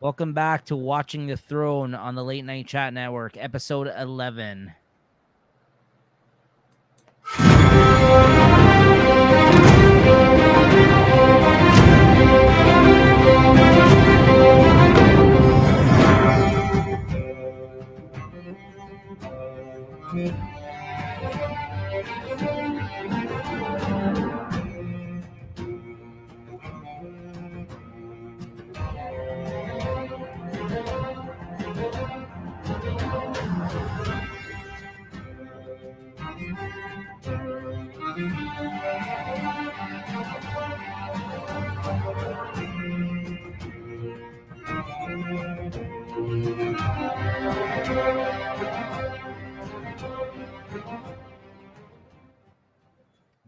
Welcome back to Watching the Throne on the Late Night Chat Network, episode 11.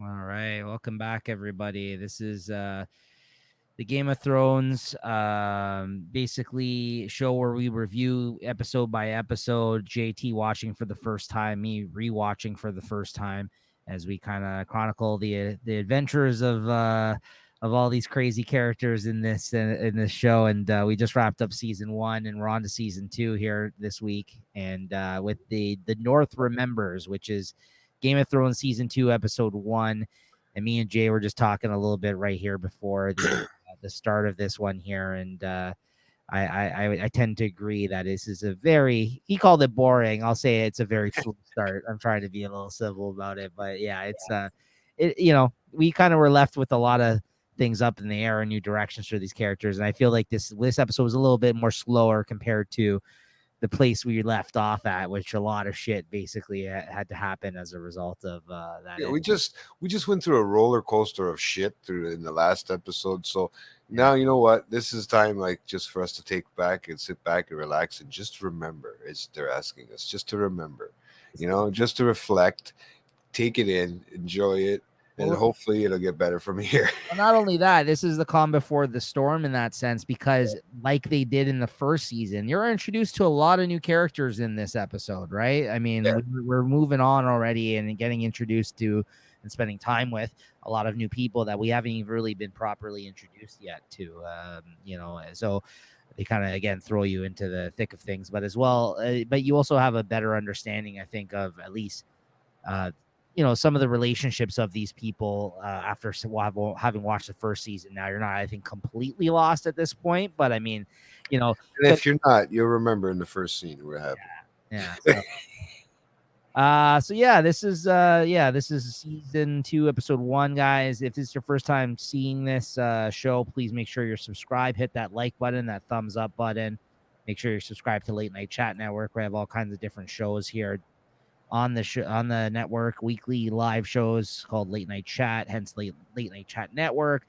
All right, welcome back, everybody. This is the Game of Thrones, basically show where we review episode by episode. JT watching for the first time, me rewatching for the first time, as we kind of chronicle the adventures of all these crazy characters in this show. And we just wrapped up season 1, and we're on to season 2 here this week. And with the North Remembers, which is Game of Thrones season 2, episode 1. And me and Jay were just talking a little bit right here before the start of this one here, and I tend to agree that this is a very, he called it boring. I'll say it's a very slow start. I'm trying to be a little civil about it, but yeah, it's we kind of were left with a lot of things up in the air and new directions for these characters, and I feel like this episode was a little bit more slower compared to the place we left off at, which a lot of shit basically had to happen as a result of that. Yeah, we just went through a roller coaster of shit through in the last episode. So now you know what? This is time like just for us to take back and sit back and relax and just remember. It's they're asking us just to remember, just to reflect, take it in, enjoy it, and hopefully it'll get better from here. Well, not only that, this is the calm before the storm in that sense, because like they did in the first season, you're introduced to a lot of new characters in this episode, right? I mean, Yeah. we're moving on already and getting introduced to and spending time with a lot of new people that we haven't even really been properly introduced yet to, so they kind of, again, throw you into the thick of things, but as well, but you also have a better understanding, I think, of at least, some of the relationships of these people after having watched the first season. Now you're not, I think, completely lost at this point, but I mean, And if you're not, you'll remember in the first scene what happened. yeah. This is season 2, episode 1, guys. If it's your first time seeing this show, please make sure you're subscribed, hit that like button, that thumbs up button. Make sure you're subscribed to Late Night Chat Network. We have all kinds of different shows here on the network, weekly live shows called Late Night Chat, hence Late Night Chat Network.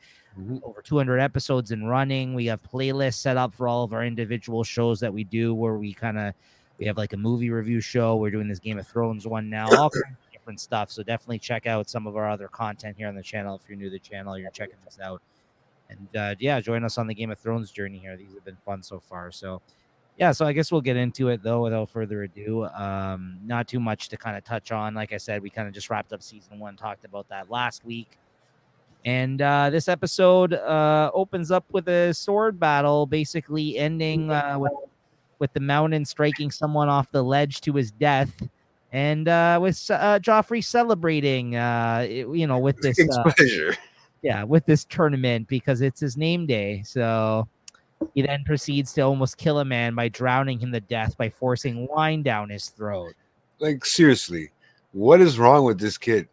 Over 200 episodes in running. We have playlists set up for all of our individual shows that we do, where we have like a movie review show. We're doing this Game of Thrones one now, all kinds of different stuff. So definitely check out some of our other content here on the channel. If you're new to the channel, you're checking this out. And join us on the Game of Thrones journey here. These have been fun so far. So so I guess we'll get into it, though, without further ado. Not too much to kind of touch on. Like I said, we kind of just wrapped up season 1, talked about that last week. And this episode opens up with a sword battle, basically ending with the Mountain striking someone off the ledge to his death. And with Joffrey celebrating, with this pleasure. with this tournament, because it's his name day. So he then proceeds to almost kill a man by drowning him to death by forcing wine down his throat. Like seriously, what is wrong with this kid?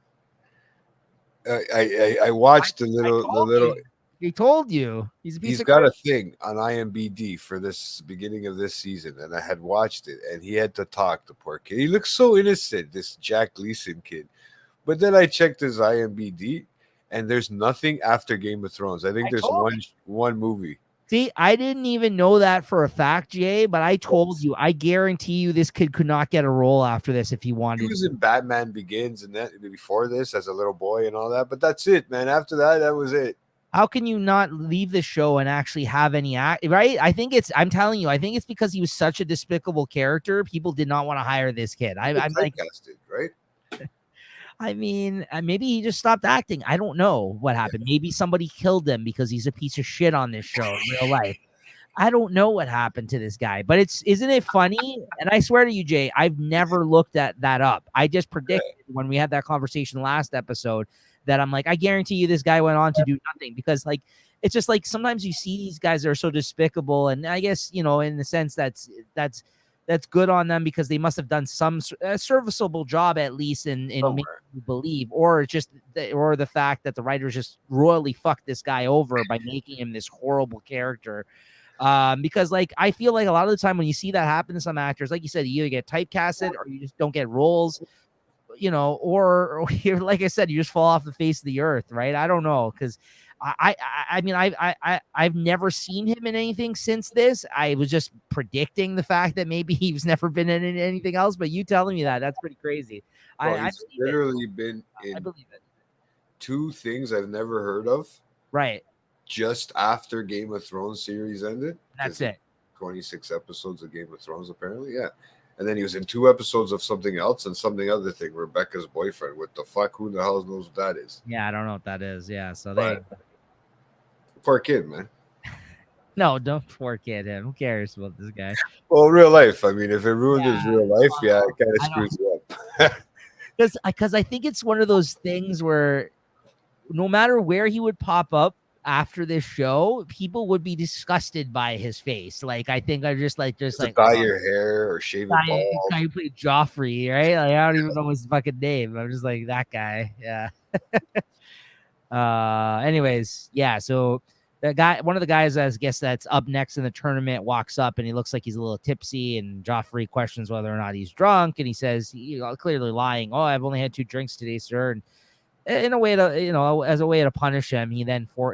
I watched the little. He told you He's got a thing on IMBD for this beginning of this season, and I had watched it, and he had to talk. The poor kid. He looks so innocent, this Jack Gleason kid. But then I checked his IMBD, and there's nothing after Game of Thrones. I think there's one movie. See, I didn't even know that for a fact, Jay, but I told you, I guarantee you this kid could not get a role after this if he wanted. He was in Batman Begins and that before this as a little boy and all that, but that's it, man. After that was it. How can you not leave the show and actually have any act, right? I'm telling you, I think it's because he was such a despicable character. People did not want to hire this kid. I'm like, right? I mean, maybe he just stopped acting. I don't know what happened. Maybe somebody killed him because he's a piece of shit on this show in real life. I don't know what happened to this guy, but isn't it funny? And I swear to you, Jay, I've never looked at that up. I just predicted when we had that conversation last episode that I'm like, I guarantee you this guy went on to do nothing, because like it's just like sometimes you see these guys that are so despicable, and I guess, you know, in the sense that's good on them, because they must have done some serviceable job at least in making you believe, or just or the fact that the writers just royally fucked this guy over by making him this horrible character. Because like I feel like a lot of the time when you see that happen to some actors, like you said, you either get typecasted or you just don't get roles, you know, or you're, like I said, you just fall off the face of the earth, right? I don't know, because I mean I've never seen him in anything since this. I was just predicting the fact that maybe he's never been in anything else, but you telling me that's pretty crazy. He's literally been in I believe it. 2 things I've never heard of. Right. Just after Game of Thrones series ended. That's it. 26 episodes of Game of Thrones, apparently. Yeah. And then he was in 2 episodes of something else and something other thing, Rebecca's boyfriend. What the fuck? Who the hell knows what that is? Yeah, I don't know what that is. Yeah. So poor kid, man. No, don't poor kid him. Who cares about this guy? Well, real life. I mean, if it ruined his real life, it kind of screws you up. Because I think it's one of those things where no matter where he would pop up after this show, people would be disgusted by his face. Like, I think I just like dye your hair or shave your balls. Guy who played Joffrey, right? Like, I don't even know his fucking name. I'm just like, that guy. Yeah. Anyways, yeah. So the guy, one of the guys, I guess that's up next in the tournament, walks up and he looks like he's a little tipsy, and Joffrey questions whether or not he's drunk, and he says, clearly lying, "Oh, I've only had 2 drinks today, sir." And in a way to, you know, as a way to punish him, he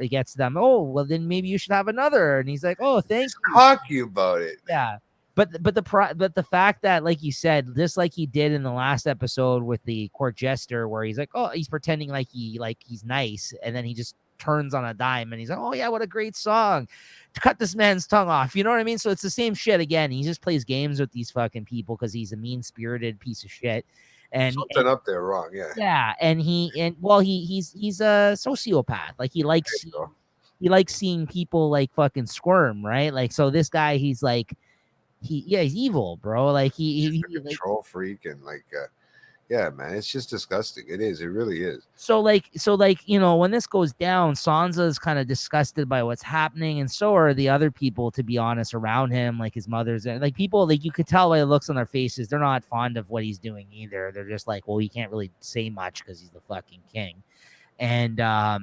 gets them, "Oh, well then maybe you should have another." And he's like, "Oh, thank you." Talk you about it. Yeah. But the fact that, like you said, just like he did in the last episode with the court jester, where he's like, oh, he's pretending like he's nice, and then he just turns on a dime and he's like, oh yeah, what a great song, to cut this man's tongue off. You know what I mean? So it's the same shit again. He just plays games with these fucking people because he's a mean-spirited piece of shit. And something up there wrong, yeah. Yeah, and he's a sociopath. Like he likes seeing people like fucking squirm, right? Like, so this guy, he's like, he's evil, bro. Like he's a control freak, and like yeah, man, it's just disgusting. It is. It really is. So like, you know, when this goes down, Sansa is kind of disgusted by what's happening, and so are the other people, to be honest, around him, like his mother's, and like people, like you could tell by the looks on their faces, they're not fond of what he's doing either. They're just like, well, he can't really say much because he's the fucking king. And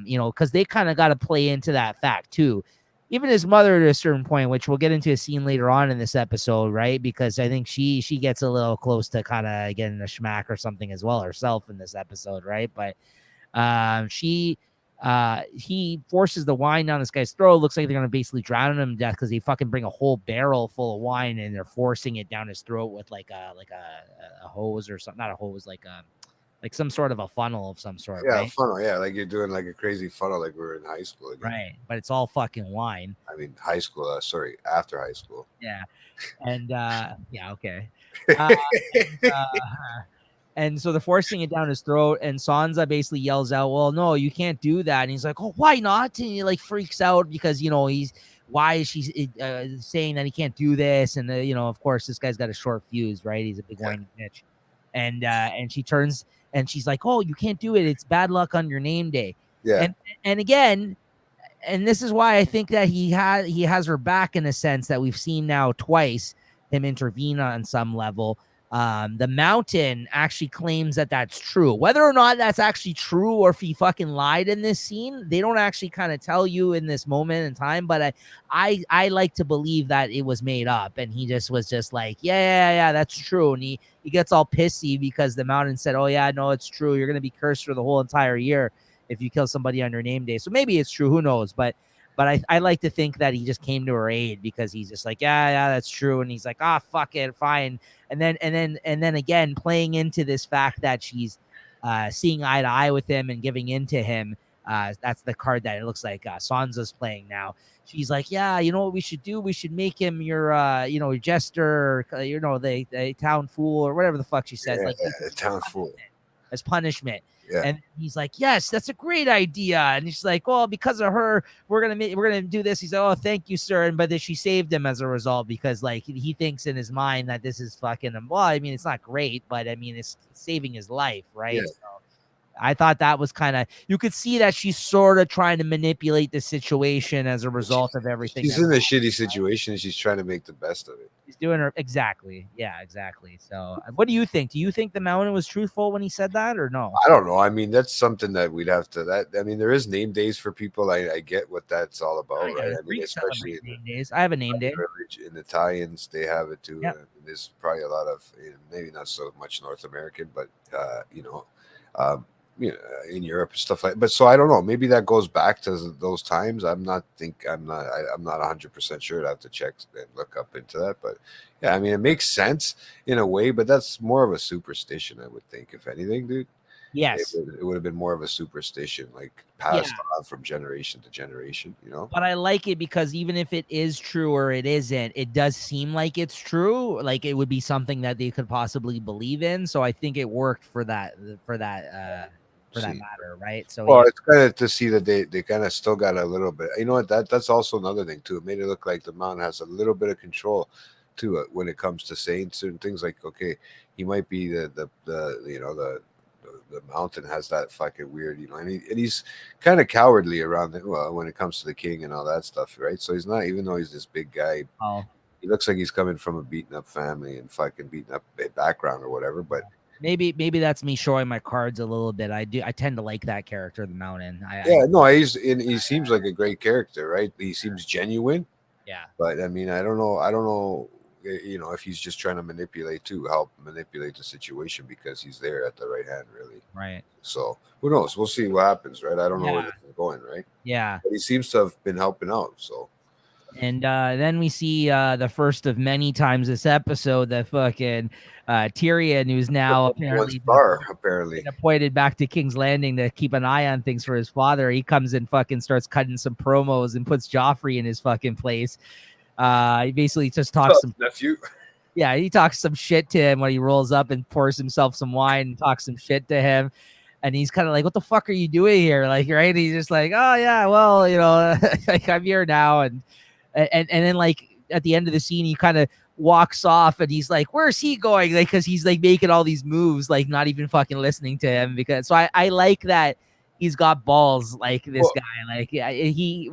you know, because they kind of got to play into that fact too. Even his mother at a certain point, which we'll get into a scene later on in this episode, right? Because I think she gets a little close to kind of getting a schmack or something as well herself in this episode, right? But he forces the wine down this guy's throat. Looks like they're gonna basically drown him to death because they fucking bring a whole barrel full of wine and they're forcing it down his throat with like a hose or something, not a hose, like some sort of a funnel of some sort. Yeah, right? A funnel. Yeah, like you're doing like a crazy funnel, like we were in high school again. Right, but it's all fucking wine. I mean, high school. Sorry, after high school. Yeah, and yeah, okay. And so they're forcing it down his throat, and Sansa basically yells out, "Well, no, you can't do that." And he's like, "Oh, why not?" And he like freaks out because, you know, why is she saying that he can't do this? And you know, of course, this guy's got a short fuse, right? He's a big whiny bitch. And she turns and she's like, "Oh, you can't do it. It's bad luck on your name day." Yeah. And again, and this is why I think that he has her back in a sense that we've seen now twice him intervene on some level. The Mountain actually claims that that's true. Whether or not that's actually true or if he fucking lied in this scene, they don't actually kind of tell you in this moment in time. But I like to believe that it was made up, and he just was just like, yeah, that's true. And he gets all pissy because the Mountain said, "Oh yeah, no, it's true. You're gonna be cursed for the whole entire year if you kill somebody on your name day." So maybe it's true. Who knows? But I like to think that he just came to her aid because he's just like, yeah, that's true. And he's like, fuck it, fine. And then again, playing into this fact that she's seeing eye to eye with him and giving in to him. That's the card that it looks like Sansa's playing now. She's like, yeah, you know what we should do? We should make him your, your jester, or, the town fool or whatever the fuck she says. Yeah, like the town fool. as punishment. Yeah. And he's like, yes, that's a great idea. And he's like, well, because of her, we're gonna do this. He's like, oh, thank you, sir. And but then she saved him as a result because like he thinks in his mind that this is fucking him. Well, I mean, it's not great, but I mean, it's saving his life, right? Yeah. So I thought that was kind of, you could see that she's sort of trying to manipulate the situation as a result of everything. She's in a shitty situation. She's trying to make the best of it. She's doing her exactly. Yeah, exactly. So, what do you think? Do you think the mountain was truthful when he said that, or no? I don't know. I mean, that's something that we'd have to. That I mean, there is name days for people. I get what that's all about, Yeah, right? I mean, Greeks especially celebrate name days. I have a name day. in Italians, they have it too. Yep. And there's probably a lot of maybe not so much North American, but um, in Europe and stuff like. But so I don't know. Maybe that goes back to those times. I'm not 100% sure. I have to check and look up into that. But yeah, I mean, it makes sense in a way, but that's more of a superstition, I would think, if anything, dude. Yes. It would have been more of a superstition, like passed on from generation to generation, But I like it because even if it is true or it isn't, it does seem like it's true. Like it would be something that they could possibly believe in. So I think it worked for that matter, right? So well, it's kind of to see that they kind of still got a little bit. You know what? That's also another thing too. It made it look like the mountain has a little bit of control to it when it comes to saying certain things. Like, okay, he might be the mountain has that fucking weird, and he's kind of cowardly around it. Well, when it comes to the king and all that stuff, right? So he's not, even though he's this big guy, he looks like he's coming from a beaten up family and fucking beaten up background or whatever. But maybe that's me showing my cards a little bit. I tend to like that character, the mountain. He seems like a great character, right? He seems genuine. Yeah. But I mean, I don't know, if he's just trying to help manipulate the situation because he's there at the right hand, really. Right. So who knows? We'll see what happens, right? I don't know where this is going, right? Yeah. But he seems to have been helping out, so. And then we see the first of many times this episode that fucking Tyrion, who's now apparently been appointed back to King's Landing to keep an eye on things for his father. He comes and fucking starts cutting some promos and puts Joffrey in his fucking place. He basically just talks some nephew. Yeah, he talks some shit to him when he rolls up and pours himself some wine and talks some shit to him. And he's kind of like, what the fuck are you doing here? Like, right? And he's just like, oh yeah, well, like I'm here now. And then like at the end of the scene, he kind of walks off and he's like, where's he going? Like, cause he's like making all these moves, like not even fucking listening to him. Because so I like that he's got balls like this guy. Like he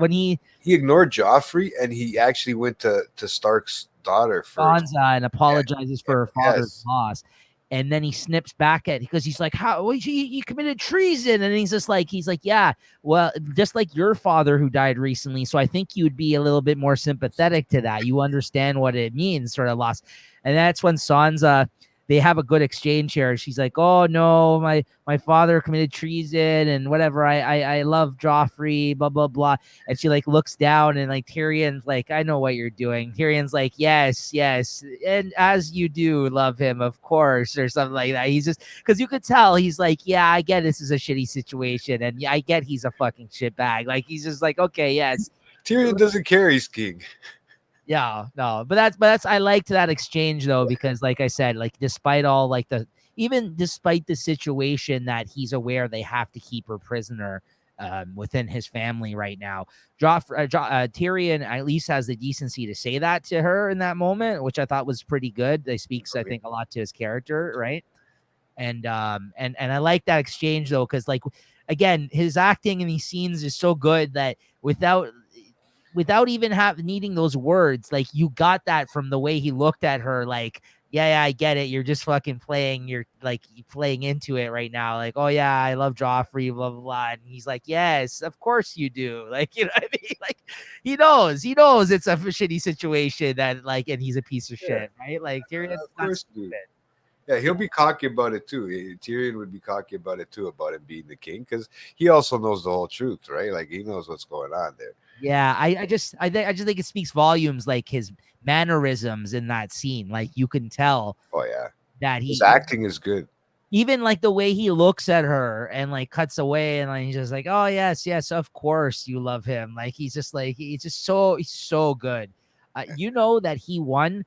ignored Joffrey and he actually went to Stark's daughter first. Sansa and apologizes for her father's loss. And then he snips back at, because he's like, how, well, you committed treason. And he's like, yeah, well, just like your father who died recently. So I think you would be a little bit more sympathetic to that. You understand what it means, sort of loss. And that's when Sansa, they have a good exchange here. She's like, oh no, my father committed treason and whatever. I love Joffrey, blah, blah, blah. And she like looks down and like Tyrion's like, I know what you're doing. Tyrion's like, yes. And as you do love him, of course, or something like that. He's just, because you could tell he's like, yeah, I get this is a shitty situation. And I get he's a fucking shitbag. Like, he's just like, okay, yes. Tyrion doesn't care, he's king. Yeah, no, but that's I liked that exchange though, because like I said, like despite all like despite the situation that he's aware they have to keep her prisoner within his family right now, Tyrion at least has the decency to say that to her in that moment, which I thought was pretty good. They speaks, I think, a lot to his character, right? And I like that exchange though, because like again, his acting in these scenes is so good that without even needing those words, like you got that from the way he looked at her, like, yeah, I get it. You're just fucking playing. You're like playing into it right now. Like, oh yeah, I love Joffrey, blah, blah, blah. And he's like, yes, of course you do. Like, you know what I mean? Like he knows it's a shitty situation that like, and he's a piece of shit, right? Like Tyrion, of course, yeah, he'll be cocky about it too. Tyrion would be cocky about it too, about him being the king, because he also knows the whole truth, right? Like he knows what's going on there. Yeah, I just think it speaks volumes, like his mannerisms in that scene. Like you can tell. Oh yeah, that his acting is good. Even like the way he looks at her and like cuts away and like he's just like, oh yes, of course you love him. Like he's just so good. That he won.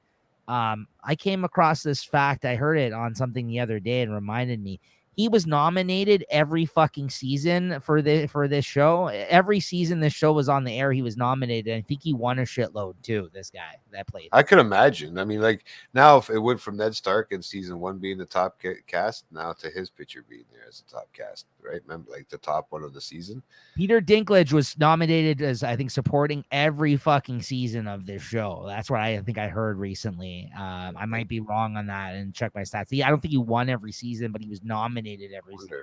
I came across this fact. I heard it on something the other day and reminded me. he was nominated every fucking season for this show. Every season this show was on the air, he was nominated. I think he won a shitload too. This guy that played. I could imagine. I mean, like now, if it went from Ned Stark in season one being the top cast, now to his picture being there as the top cast, right? Remember, like the top one of the season. Peter Dinklage was nominated as, I think, supporting every fucking season of this show. That's what I think I heard recently. I might be wrong on that and check my stats. Yeah, I don't think he won every season, but he was nominated every season.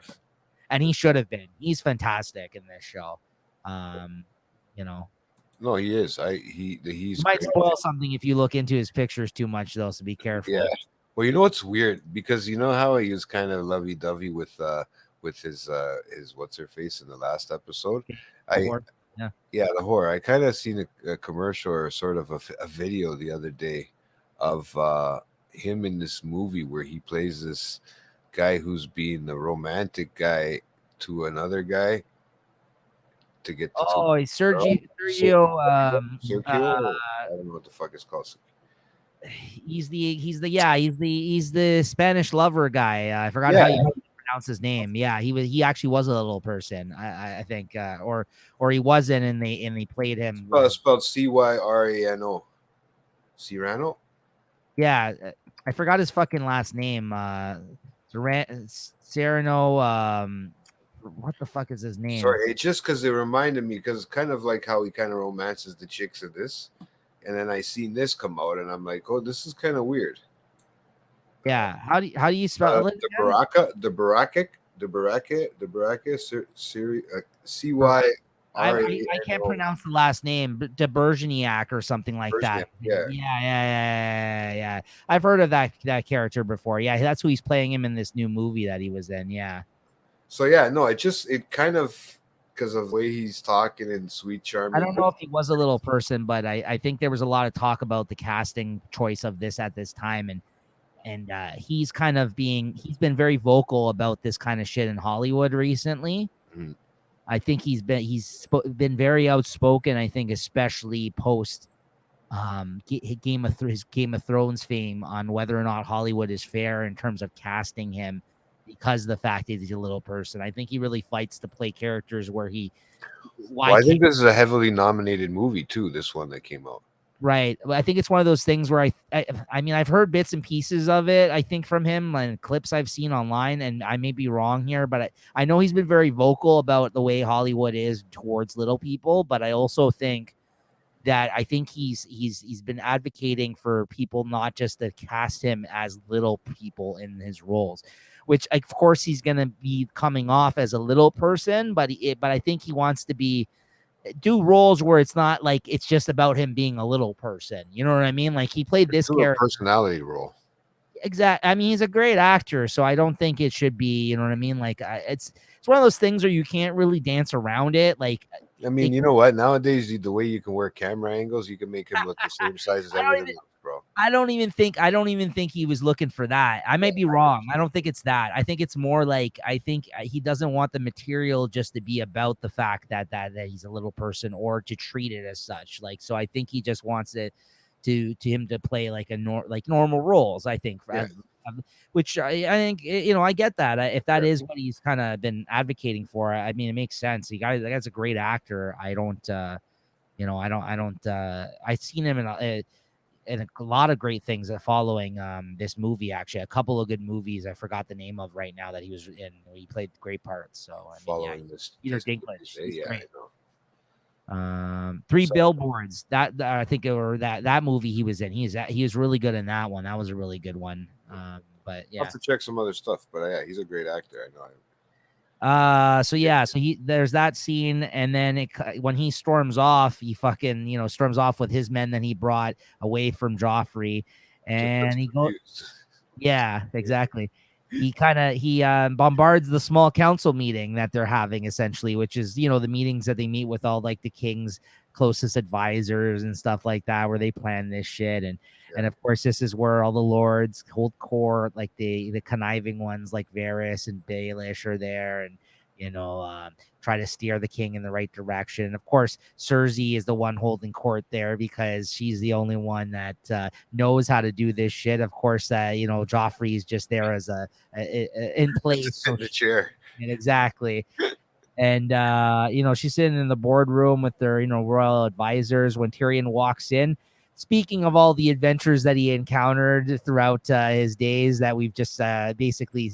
And he should have been. He's fantastic in this show. You know. No, he is. He's. You might spoil something if you look into his pictures too much, though. So be careful. Yeah. Well, you know what's weird, because you know how he was kind of lovey dovey with his what's her face in the last episode. The whore. I kind of seen a commercial or sort of a video the other day of him in this movie where he plays this guy who's being the romantic guy to another guy to get to Sergio. I don't know what the fuck it's called. He's the Spanish lover guy. I forgot how you pronounce his name. Yeah, he actually was a little person. I think or he wasn't, and they played him. Spelled Cyrano. Cyrano. Yeah, I forgot his fucking last name. Cyrano. What the fuck is his name? Sorry, it's just because it reminded me, because it's kind of like how he kind of romances the chicks in this, and then I seen this come out, and I'm like, oh, this is kind of weird. Yeah, how do you spell it? CY. I can't pronounce the last name, but de Bergerac or something like that. Yeah. I've heard of that character before. Yeah, that's who he's playing him in this new movie that he was in. Yeah. So yeah, no, it kind of, because of the way he's talking and sweet charming. I don't know if he was a little person, but I think there was a lot of talk about the casting choice of this at this time, and he's been very vocal about this kind of shit in Hollywood recently. Mm-hmm. I think he's been very outspoken. I think especially post his Game of Thrones fame on whether or not Hollywood is fair in terms of casting him, because of the fact that he's a little person. I think he really fights to play characters where I think this is a heavily nominated movie too. This one that came out. Right. I think it's one of those things where I mean, I've heard bits and pieces of it, I think, from him and clips I've seen online, and I may be wrong here, but I know he's been very vocal about the way Hollywood is towards little people, but I also think that he's been advocating for people not just to cast him as little people in his roles, which of course he's going to be coming off as a little person, but I think he wants to do roles where it's not like it's just about him being a little person. You know what I mean? Like he played this character, personality role. Exactly. I mean, he's a great actor, so I don't think it should be. You know what I mean? Like it's one of those things where you can't really dance around it. Like, I mean, you know what? Nowadays, the way you can work camera angles, you can make him look the same size as everything else, bro. I don't even think he was looking for that. I may be wrong. I don't think it's that. I think it's more like, I think he doesn't want the material just to be about the fact that he's a little person, or to treat it as such. Like, so I think he just wants it to him to play like normal roles. I think, which I think, you know, I get that. If that is what he's kind of been advocating for, I mean, it makes sense. The guy's a great actor. I don't, I've seen him in a lot of great things following this movie. Actually, a couple of good movies I forgot the name of right now that he was in. He played great parts. So I mean, following this, Peter Dinklage. Yeah, I know. Three Billboards, that I think, or that movie he was in. He was really good in that one. That was a really good one. But yeah, I'll have to check some other stuff. But yeah, he's a great actor. I know him. So there's that scene, and then when he storms off, he fucking, you know, storms off with his men that he brought away from Joffrey, and he goes, yeah, exactly. He bombards the small council meeting that they're having, essentially, which is, you know, the meetings that they meet with all like the king's closest advisors and stuff like that, where they plan this shit. And of course, this is where all the lords hold court, like the conniving ones like Varys and Baelish are there, and try to steer the king in the right direction. Of course, Cersei is the one holding court there because she's the only one that knows how to do this shit. Of course, Joffrey is just there as in place. To sit in the chair. Exactly. And she's sitting in the boardroom with their royal advisors when Tyrion walks in. Speaking of all the adventures that he encountered throughout his days that we've just basically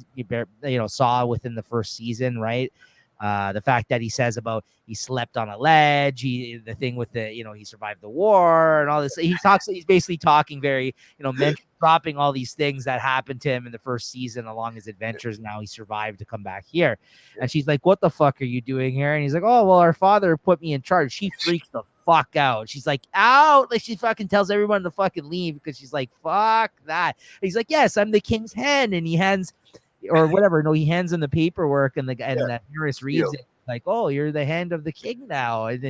saw within the first season, right? The fact that he says about he slept on a ledge, the thing with the he survived the war and all this. He's basically talking very dropping all these things that happened to him in the first season along his adventures. Now he survived to come back here, and she's like, "What the fuck are you doing here?" And he's like, "Oh well, our father put me in charge." She freaks the fuck out. She's like, "Out!" Like she fucking tells everyone to fucking leave because she's like, "Fuck that." And he's like, "Yes, I'm the king's hand," and he hands. Or whatever. No, he hands him the paperwork, and that Harris reads it like, "Oh, you're the hand of the king now," and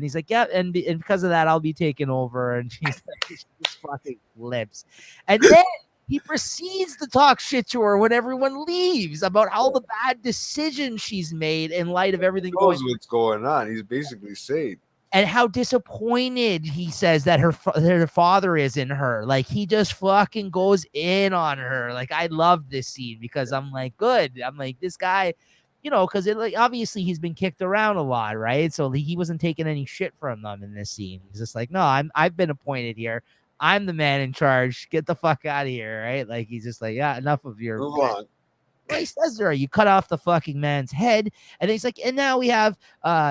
he's like, "Yeah," and because of that, I'll be taking over. And she's like, she just fucking flips, and then he proceeds to talk shit to her when everyone leaves about all the bad decisions she's made in light of everything. He knows what's going on. He's basically saying. And how disappointed he says that her father is in her. Like he just fucking goes in on her. Like I love this scene because I'm like, good. I'm like, this guy, because obviously he's been kicked around a lot, right? So he wasn't taking any shit from them in this scene. He's just like, no, I've been appointed here. I'm the man in charge. Get the fuck out of here, right? Like he's just like, yeah, enough of your. Move on. Well, he says there, you cut off the fucking man's head, and he's like, and now we have,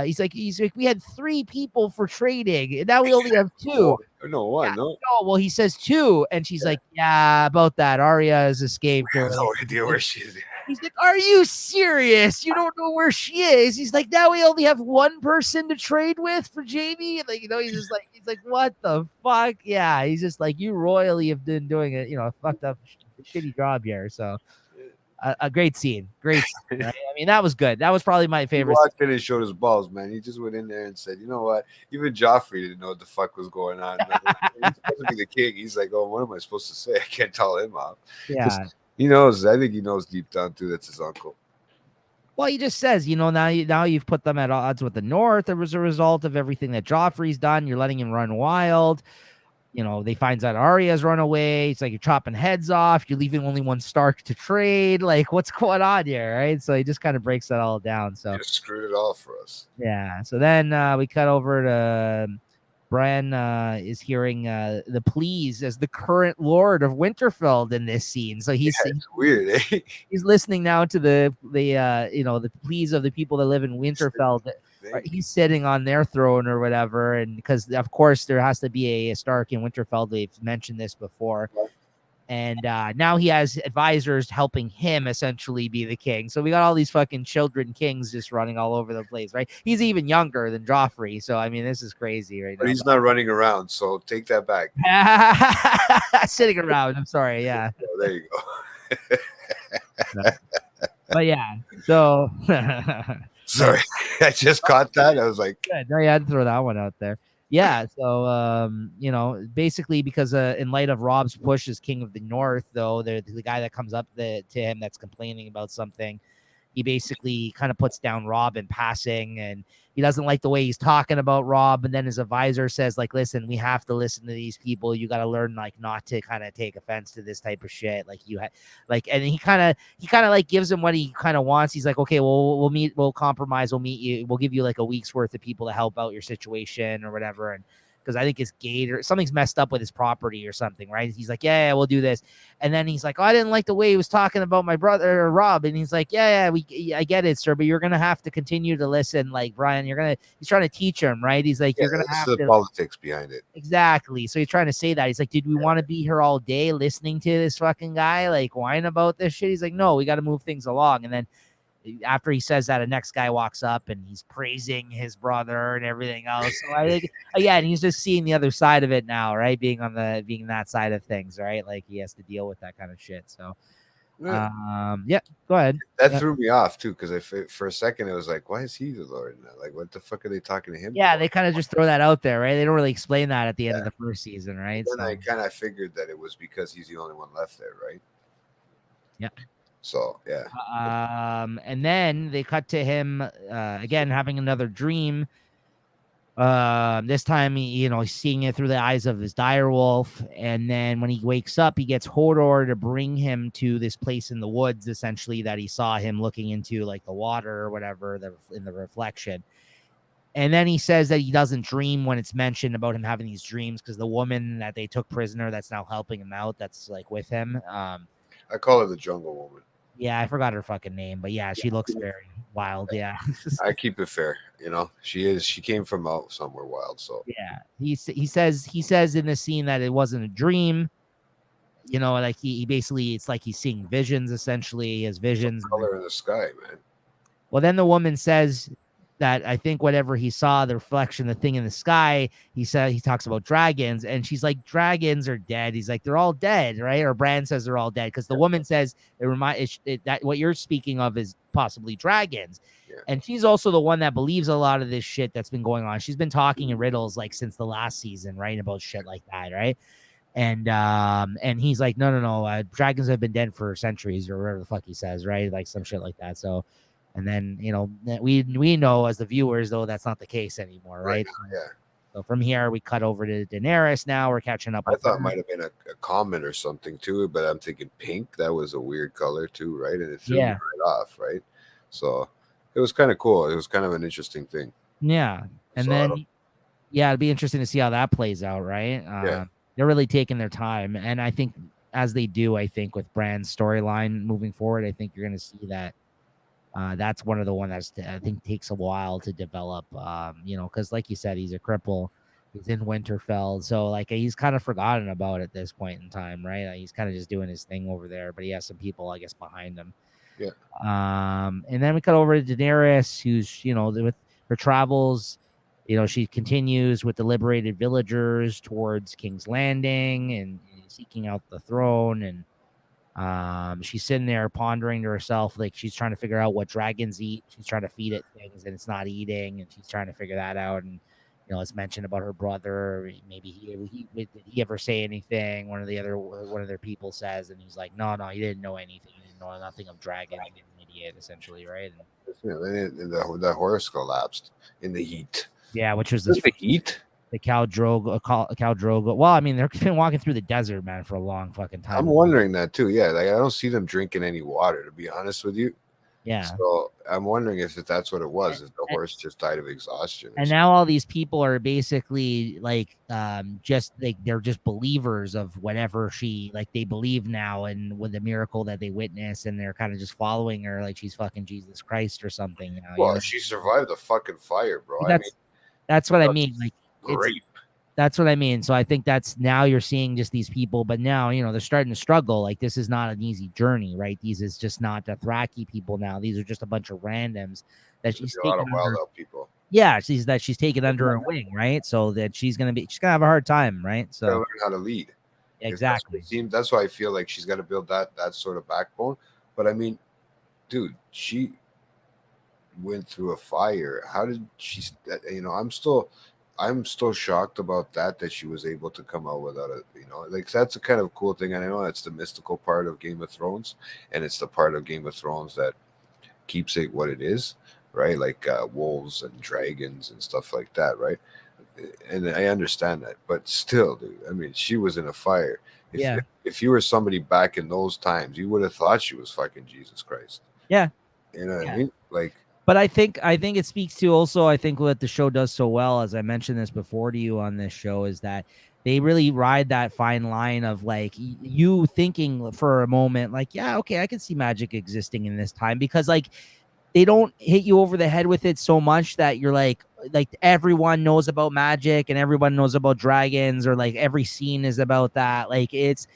he's like, we had 3 people for trading, and now we only have 2. No, one, yeah. no. No, well, he says 2, and she's like, yeah, about that. Arya has escaped. I have no idea where she is. He's like, are you serious? You don't know where she is. He's like, now we only have 1 person to trade with for Jamie. Like, he's like, what the fuck? Yeah, he's just like, you royally have been doing a fucked up, shitty job here. So. A great scene. Great scene, right? I mean, that was good. That was probably my favorite. He walked in and showed his balls, man. He just went in there and said, you know what? Even Joffrey didn't know what the fuck was going on. He's supposed to be the king. He's like, oh, what am I supposed to say? I can't tell him off. Yeah. He knows. I think he knows deep down, too, that's his uncle. Well, he just says, now you've put them at odds with the North. As a result of everything that Joffrey's done. You're letting him run wild. They find out Arya's run away. It's like you're chopping heads off. You're leaving only 1 Stark to trade. Like, what's going on here, right? So he just kind of breaks that all down. So just screwed it all for us. Yeah. So then we cut over to Bran is hearing the pleas as the current Lord of Winterfell in this scene. So he's weird. Eh? He's listening now to the pleas of the people that live in Winterfell. He's sitting on their throne or whatever, and because of course there has to be a Stark in Winterfell. They've mentioned this before, and now he has advisors helping him essentially be the king. So we got all these fucking children kings just running all over the place, right? He's even younger than Joffrey, so I mean this is crazy right now. But he's not running around, so take that back. Sitting around. I'm sorry. Yeah. Oh, there you go. But yeah, so. Sorry, I just caught that. I was like, good. No, you had to throw that one out there. Yeah, so basically because in light of Rob's push as King of the North, though, the guy that comes up to him that's complaining about something, he basically kind of puts down Rob in passing, and he doesn't like the way he's talking about Rob. And then his advisor says, like, listen, we have to listen to these people. You got to learn, like, not to kind of take offense to this type of shit. Like and he kind of like gives him what he kind of wants. He's like, okay, well, we'll compromise. We'll meet you. We'll give you like a week's worth of people to help out your situation or whatever. And because I think his gate or something's messed up with his property or something, right? He's like, yeah, we'll do this. And then he's like, oh, I didn't like the way he was talking about my brother Rob. And he's like, yeah, I get it, sir, but you're gonna have to continue to listen. Like Brian, he's trying to teach him, right? He's like, you're gonna have the politics behind it. Exactly. So he's trying to say that. He's like, did we want to be here all day listening to this fucking guy like whine about this shit? He's like, no, we got to move things along. And then after he says that, a next guy walks up and he's praising his brother and everything else. So I think, again, he's just seeing the other side of it now, right? Being that side of things, right? Like he has to deal with that kind of shit. So, yeah, go ahead. That threw me off too, because for a second it was like, why is he the Lord now? Like, what the fuck are they talking to him? Yeah, for? they kind of just throw that out there, right? They don't really explain that at the end of the first season, right? Then I kind of figured that it was because he's the only one left there, right? Yeah. So yeah, And then they cut to him again having another dream. This time, he's seeing it through the eyes of his direwolf, and then when he wakes up, he gets Hodor to bring him to this place in the woods, essentially that he saw him looking into, like the water or whatever, in the reflection. And then he says that he doesn't dream when it's mentioned about him having these dreams because the woman that they took prisoner, that's now helping him out, that's like with him. I call her the Jungle Woman. Yeah, I forgot her fucking name, but yeah, she looks very wild. Yeah. I keep it fair, you know. She came from out somewhere wild, so Yeah, he says in the scene that it wasn't a dream. Like he basically, it's like he's seeing visions, essentially his visions. color in the sky, man. Well, then the woman says that I think whatever he saw, the reflection, the thing in the sky, he talks about dragons, and she's like, dragons are dead. He's like, they're all dead, right? Or Bran says they're all dead because the woman says that what you're speaking of is possibly dragons. Yeah. And she's also the one that believes a lot of this shit that's been going on. She's been talking in riddles like since the last season, right? About shit like that, right? And he's like, no, dragons have been dead for centuries, or whatever the fuck he says, right? Like some shit like that. So, and then we know as the viewers, though, that's not the case anymore, right? Now, yeah. So from here we cut over to Daenerys. Now we're catching up. I thought it might have been a comment or something too, but I'm thinking pink. That was a weird color too, right? And it threw me right off, right? So it was kind of cool. It was kind of an interesting thing. Yeah, and so then it'd be interesting to see how that plays out, right? Yeah. They're really taking their time, and I think as they do, I think with Bran's storyline moving forward, I think you're going to see that. That's one of the one that's I think takes a while to develop. Because like you said, he's a cripple. He's in Winterfell, so like he's kind of forgotten about at this point in time, right? He's kind of just doing his thing over there, but he has some people, I guess, behind him. Yeah. And then we cut over to Daenerys, who's with her travels. She continues with the liberated villagers towards King's Landing and seeking out the throne. And she's sitting there pondering to herself, like she's trying to figure out what dragons eat. She's trying to feed it things and it's not eating, and she's trying to figure that out. And it's mentioned about her brother. Maybe did he ever say anything? One of their people says, and he's like, no, he didn't know anything. He didn't know nothing of dragons. He was an idiot, essentially, right? And the horse collapsed in the heat. Yeah, which was the heat. The Khal Drogo. Well, I mean, they've been walking through the desert, man, for a long fucking time. I'm wondering that too. Yeah, like I don't see them drinking any water, to be honest with you. Yeah. So I'm wondering if that's what it was. If the horse just died of exhaustion. And now all these people are basically like, just like they're just believers of whatever they believe now, and with the miracle that they witness, and they're kind of just following her like she's fucking Jesus Christ or something. Well, she survived the fucking fire, bro. That's what I mean. Like, great. That's what I mean. So I think that's now you're seeing just these people, but now, they're starting to struggle. Like, this is not an easy journey, right? These is just not Dothraki people now. These are just a bunch of randoms that she's taking. A lot of wild out people. Yeah, she's taken under her wing, right? So that she's gonna have a hard time, right? So learn how to lead. Exactly. That's why I feel like she's got to build that sort of backbone. But I mean, dude, she went through a fire. How did she? I'm still shocked about that she was able to come out without it. Like that's a kind of cool thing. And I know that's the mystical part of Game of Thrones, and it's the part of Game of Thrones that keeps it what it is, right? Like wolves and dragons and stuff like that, right? And I understand that, but still, dude. I mean, she was in a fire. If you were somebody back in those times, you would have thought she was fucking Jesus Christ. Yeah. You know what I mean? Like. But I think it speaks to also, I think what the show does so well, as I mentioned this before to you on this show, is that they really ride that fine line of like you thinking for a moment, like, yeah, okay, I can see magic existing in this time, because like they don't hit you over the head with it so much that you're like everyone knows about magic and everyone knows about dragons, or like every scene is about that. Like it's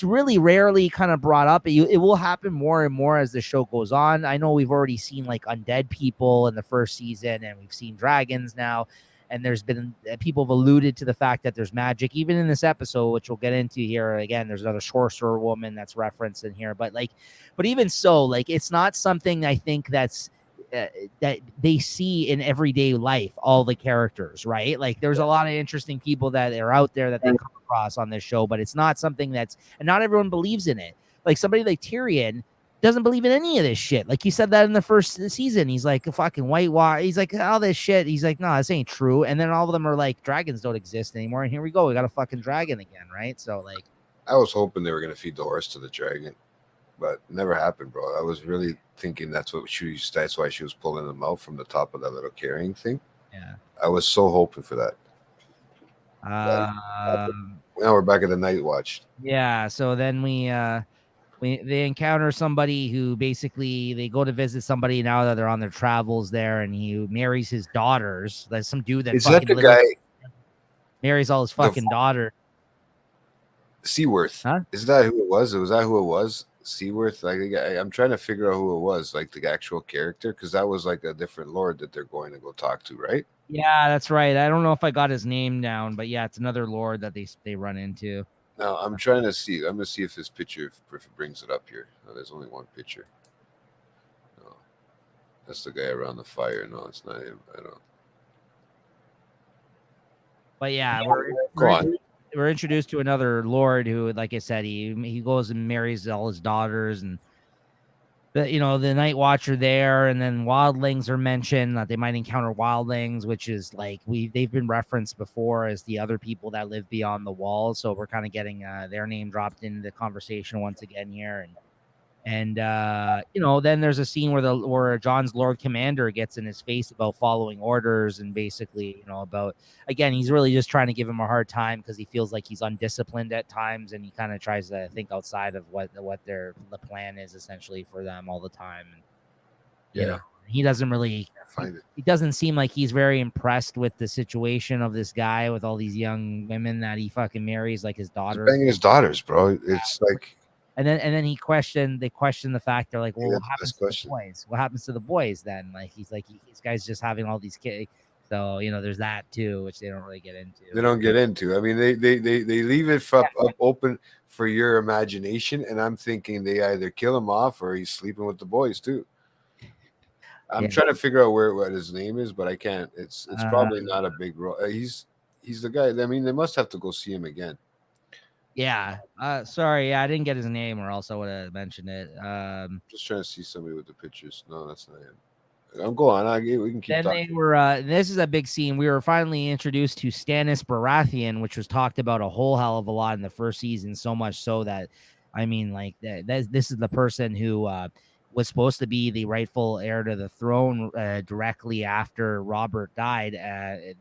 really rarely kind of brought up. It will happen more and more as the show goes on. I know we've already seen like undead people in the first season, and we've seen dragons now, and there's been people have alluded to the fact that there's magic even in this episode, which we'll get into here. Again, there's another sorcerer woman that's referenced in here, but even so, like it's not something I think that they see in everyday life, all the characters, right? Like there's a lot of interesting people that are out there that they come across on this show, but it's not something and not everyone believes in it. Like somebody like Tyrion doesn't believe in any of this shit. Like he said that in the first season. He's like a fucking whitewash. He's like all this shit. He's like, no, this ain't true. And then all of them are like, dragons don't exist anymore. And here we go. We got a fucking dragon again, right? So like, I was hoping they were gonna feed the horse to the dragon, but it never happened, bro. I was really thinking that's why she was pulling them out from the top of that little carrying thing. yeah. I was so hoping for that. Now we're back at the night watch. Yeah. So then they encounter somebody who basically they go to visit somebody now that they're on their travels there, and he marries his daughters. There's some dude that Is that fucking the guy? marries all his fucking daughter. Seaworth. Huh? Is that who it was? Was that who it was? Seaworth. Like I'm trying to figure out who it was, like the actual character, because that was like a different lord that they're going to go talk to, right? Yeah, that's right. I don't know if I got his name down, but yeah, it's another lord that they run into. No, I'm trying to see. I'm gonna see if this picture if it brings it up here. No, there's only one picture. No, that's the guy around the fire. No, it's not him. I don't. But yeah, we're introduced to another lord who, like I said, he goes and marries all his daughters, and the Night Watcher there, and then wildlings are mentioned that they might encounter wildlings, which is like they've been referenced before as the other people that live beyond the walls. So we're kind of getting their name dropped into the conversation once again here, and then there's a scene where John's Lord Commander gets in his face about following orders, and basically about, again, he's really just trying to give him a hard time because he feels like he's undisciplined at times, and he kind of tries to think outside of what the plan is essentially for them all the time. And he doesn't really find it. He doesn't seem like he's very impressed with the situation of this guy with all these young women that he fucking marries, like his daughters. He's banging his daughters, bro. It's like. And then they question the fact. They're like, well, what happens to the boys? What happens to the boys then? Like he's like, these guys just having all these kids. So there's that too, which they don't really get into. They don't get into. I mean, they leave it up open for your imagination, and I'm thinking they either kill him off or he's sleeping with the boys too. I'm trying to figure out what his name is, but I can't. It's probably not a big role. He's the guy. I mean, they must have to go see him again. Yeah. Sorry. Yeah, I didn't get his name, or else I would have mentioned it. Just trying to see somebody with the pictures. No, that's not him. I'm going. We can keep. Then talking. They were. This is a big scene. We were finally introduced to Stannis Baratheon, which was talked about a whole hell of a lot in the first season. So much so that, I mean, like this is the person who was supposed to be the rightful heir to the throne directly after Robert died.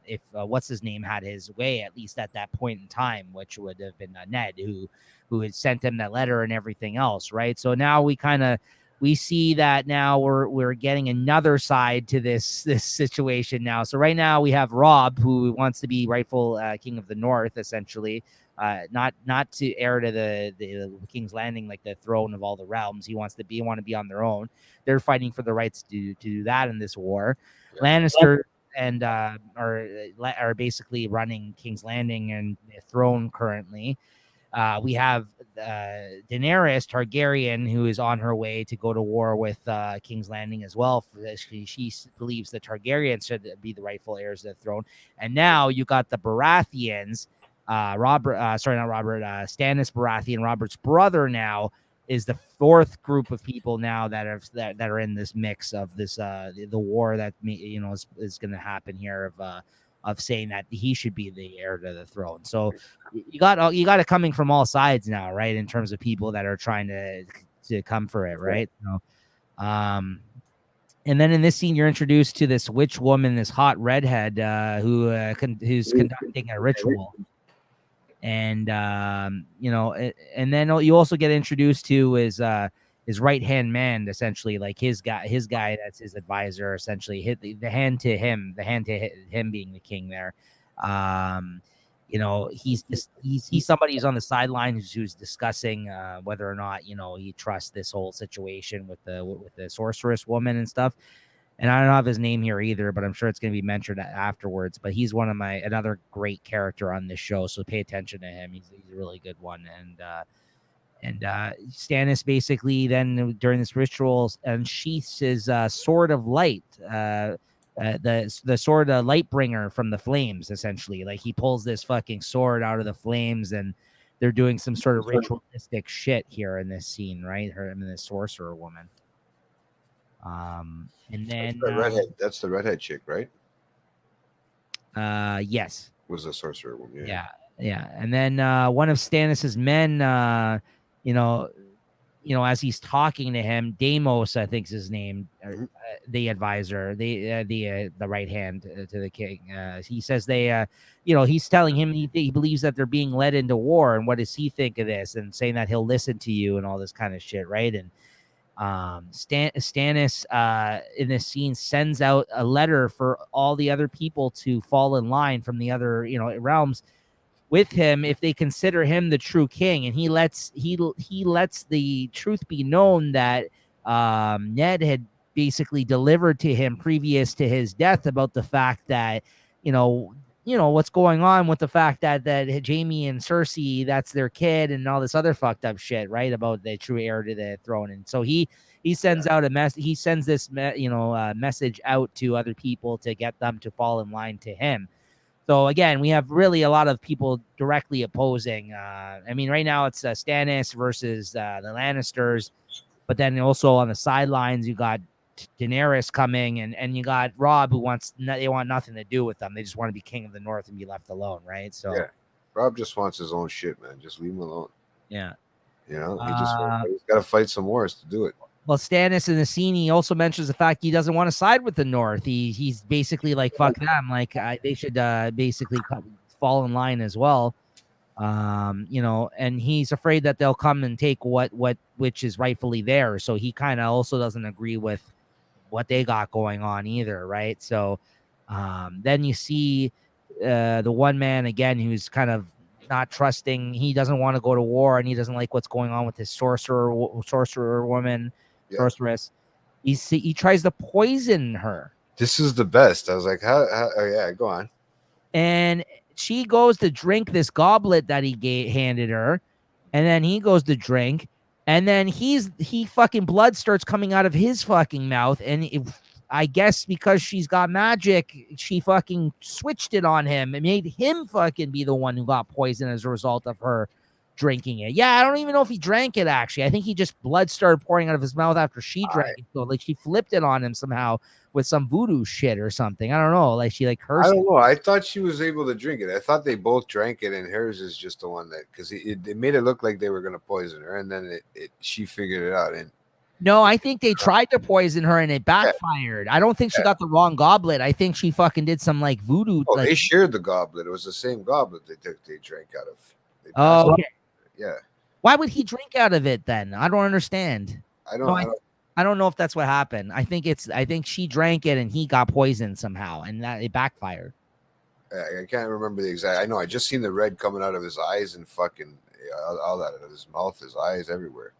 If what's his name had his way, at least at that point in time, which would have been Ned, who had sent him that letter and everything else, right? So now we see that now we're getting another side to this situation now. So right now we have Robb, who wants to be rightful king of the North, essentially. Not to heir to the King's Landing, like the throne of all the realms. He want to be on their own. They're fighting for the rights to do that in this war. Yeah. Lannister and are basically running King's Landing and the throne currently. We have Daenerys Targaryen, who is on her way to go to war with King's Landing as well. She believes the Targaryens should be the rightful heirs to the throne. And now you got the Baratheons. Stannis Baratheon, Robert's brother, now is the fourth group of people now that are in this mix of this the war that is going to happen here of saying that he should be the heir to the throne. So you got it coming from all sides now, right? In terms of people that are trying to come for it, right? So, and then in this scene, you're introduced to this witch woman, this hot redhead who's conducting a ritual. And and then you also get introduced to his right hand man, essentially, like his guy that's his advisor, essentially, hit the hand to him being the king there. He's somebody who's on the sidelines who's discussing whether or not he trusts this whole situation with the sorceress woman and stuff. And I don't have his name here either, but I'm sure it's going to be mentioned afterwards. But he's another great character on this show, so pay attention to him. He's a really good one. And Stannis basically then during this ritual unsheaths his sword of light, the sword Lightbringer from the flames, essentially. Like he pulls this fucking sword out of the flames, and they're doing some sort of ritualistic shit here in this scene, right? Her and this sorcerer woman. And then That's the redhead chick, right? yes. Was the sorcerer woman. Yeah. And then one of Stannis's men, as he's talking to him, Deimos, I think is his name, the advisor, the right hand to the king. He says he's telling him he believes that they're being led into war, and what does he think of this, and saying that he'll listen to you and all this kind of shit, right? And Stannis in this scene sends out a letter for all the other people to fall in line from the other realms with him if they consider him the true king, and he lets the truth be known that Ned had basically delivered to him previous to his death about the fact that what's going on with the fact that Jaime and Cersei, that's their kid, and all this other fucked up shit, right, about the true heir to the throne. And so he sends out a message. He sends this message out to other people to get them to fall in line to him. So again, we have really a lot of people directly opposing. I mean, right now it's Stannis versus the Lannisters, but then also on the sidelines you got Daenerys coming, and you got Rob who they want nothing to do with them. They just want to be king of the North and be left alone, right? So yeah, Rob just wants his own shit, man. Just leave him alone. Yeah, he's got to fight some wars to do it. Well, Stannis in the scene, he also mentions the fact he doesn't want to side with the North. He's basically like, fuck them. Like they should basically fall in line as well. And he's afraid that they'll come and take which is rightfully theirs. So he kind of also doesn't agree with what they got going on either, right? So then you see the one man again who's kind of not trusting. He doesn't want to go to war, and he doesn't like what's going on with his sorcerer woman, sorceress. He tries to poison her. This is the best. I was like, how oh yeah, go on. And she goes to drink this goblet that he handed her, and then he goes to drink, and then he fucking blood starts coming out of his fucking mouth, and I guess because she's got magic, she fucking switched it on him. It made him fucking be the one who got poisoned as a result of her drinking it. Yeah, I don't even know if he drank it, actually. I think he just blood started pouring out of his mouth after she drank it. So like she flipped it on him somehow with some voodoo shit or something. I don't know. Like she cursed. I don't know. I thought she was able to drink it. I thought they both drank it, and hers is just the one that, because it made it look like they were going to poison her, and then she figured it out. And no, I think they tried to poison her and it backfired. I don't think she got the wrong goblet. I think she fucking did some like voodoo. Oh, they shared the goblet. It was the same goblet they drank out of. Oh, okay. Yeah. Why would he drink out of it then? I don't understand. I don't know if that's what happened. I think she drank it and he got poisoned somehow, and that it backfired. I can't remember the exact. I know. I just seen the red coming out of his eyes and fucking all that out of his mouth, his eyes, everywhere.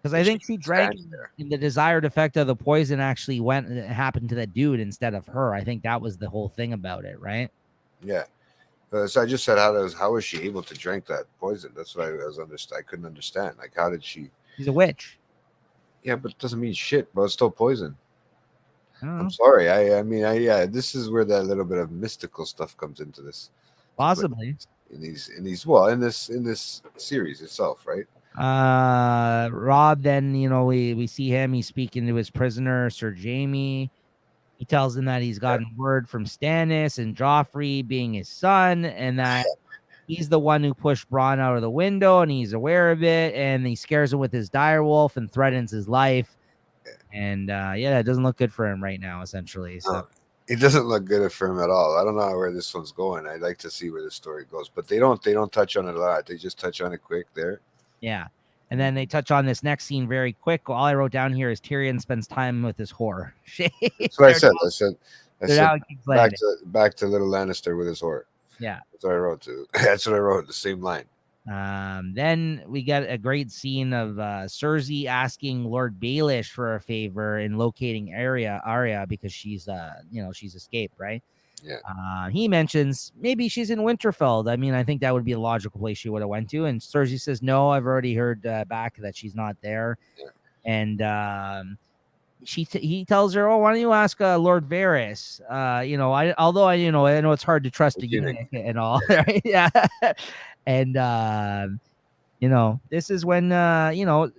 Because I think she drank, and the desired effect of the poison actually happened to that dude instead of her. I think that was the whole thing about it, right? Yeah. So I just said, how was she able to drink that poison? That's what I couldn't understand. Like, how did she? She's a witch. Yeah, but it doesn't mean shit. But it's still poison. I'm sorry. I mean, this is where that little bit of mystical stuff comes into this. Possibly in this series itself, right? Rob, then we see him. He's speaking to his prisoner, Sir Jaime. He tells him that he's gotten word from Stannis and Joffrey being his son, and that he's the one who pushed Bronn out of the window, and he's aware of it, and he scares him with his direwolf and threatens his life. And it doesn't look good for him right now, essentially. So it doesn't look good for him at all. I don't know where this one's going. I'd like to see where the story goes, but they don't touch on it a lot. They just touch on it quick there. Yeah. And then they touch on this next scene very quick. All I wrote down here is Tyrion spends time with his whore. That's what I said. I said back to little Lannister with his whore. Yeah. That's what I wrote too. That's what I wrote, the same line. Then we get a great scene of Cersei asking Lord Baelish for a favor in locating Arya because she's she's escaped, right? Yeah. He mentions maybe she's in Winterfell. I mean, I think that would be a logical place she would have went to. And Cersei says, no, I've already heard back that she's not there. Yeah. And he tells her, oh, why don't you ask Lord Varys? I know it's hard to trust a eunuch and all, right? Yeah. And This is when Cersei,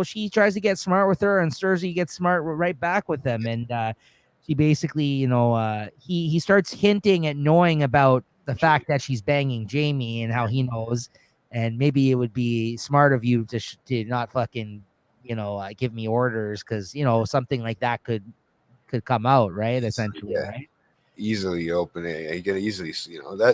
she tries to get smart with her, and Cersei gets smart right back with him, and she basically, he starts hinting at knowing about the fact that she's banging Jamie and how he knows, and maybe it would be smart of you to not fucking, give me orders, because something like that could come out, right? Essentially, Yeah. right? Easily open it. He can easily,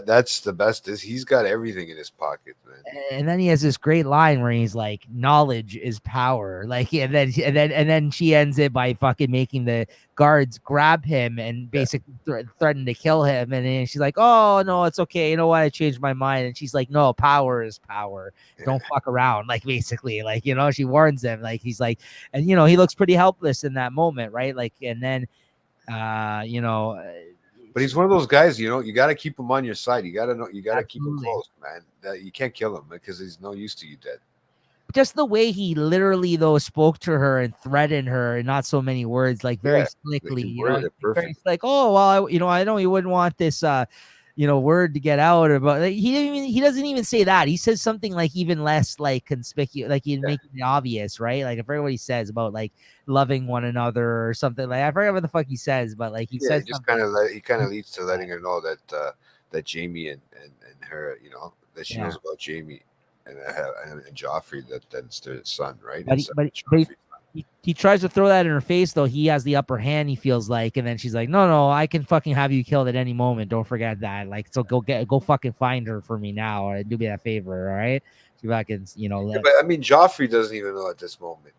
that's the best. Is he's got everything in his pocket, man. And then he has this great line where he's like, "Knowledge is power." Like, and then she ends it by fucking making the guards grab him and Yeah. basically threaten to kill him. And then she's like, "Oh no, it's okay. You know what? I changed my mind." And she's like, "No, power is power. Yeah. Don't fuck around." Like, basically, like, she warns him. Like, he's like, and he looks pretty helpless in that moment, right? Like, and then, uh, you know. But he's one of those guys, you got to keep him on your side. You got to know, you got to keep him Absolutely. close, man. That you can't kill him because he's no use to you dead. Just the way he literally though spoke to her and threatened her in not so many words, like very Yeah, slickly, he worded it very perfectly. like, oh well, I know you wouldn't want this word to get out about, like, he doesn't even say that. He says something like even less like conspicuous, like he's Yeah, making it obvious, right? Like I forget what he says about like loving one another or something. Like I forget what the fuck he says, but like he yeah. says something. He kind of leads to letting her know that that Jamie and her, that she Yeah. knows about Jamie and Joffrey, that's their son, right? But It's he, but Joffrey. he tries to throw that in her face, though. He has the upper hand, he feels like, and then she's like, "No, I can fucking have you killed at any moment. Don't forget that. Like, so go fucking find her for me now, or do me that favor, all right?" She fucking, Yeah, but I mean, Joffrey doesn't even know at this moment,